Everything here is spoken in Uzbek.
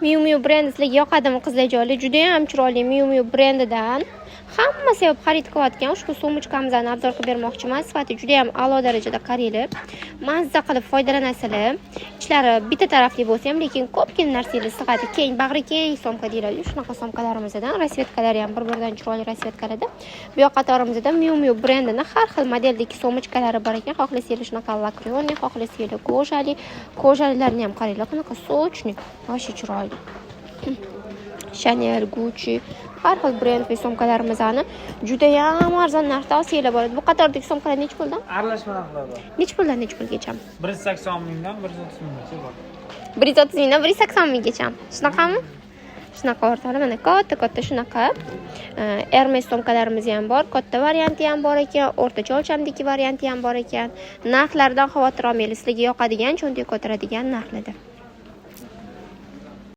Miu Miu brendi sizlarga yoqadimi qizlarjonlar? Juda ham chiroyli Miu Miu brendidan hamma sevib xarid qilayotgan ushbu sumочкamizni obzor qilib bermoqchiman. Sifati juda ham a'lo darajada qariyli. Mazza qilib foydalanasizlar. Ichlari bitta tarafli bo'lsa ham, lekin ko'pgina narsalar sig'adi. Keng, bag'ri keng somka deyiladi. Shunaqa somkalarimizdan rasvetkalari ham bir-biridan chiroyli rasvetkalarda. Bu yoq qatorimizda Miu Miu brendining har xil modeldagi sumочкалari bor ekan. Xohlasanglar shunaqa lakrionli, xohlasanglar kojalilarni ham qaranglar. Qanaqa sochni, vosh chiroyli. Chanel, Gucci, har xil brend va somkalarimizni juda ham arzon narxda olsanglar bo'ladi. Bu qatordagi somkalar necha puldan? Aralashma narxlar bor. Necha puldan necha pulgacha? 180 mingdan 130 minggacha bor. 130 mingdan 180 minggacha. Shunaqami? Shunaqa o'rtalar mana katta shunaqa. Hermes somkalarimiz ham bor, katta varianti ham bor ekan, o'rtacha o'lchamdagi varianti ham bor ekan. Narxlardan xavotir olmanglar, sizlarga yoqadigan, cho'ntak ko'taradigan narxlarda.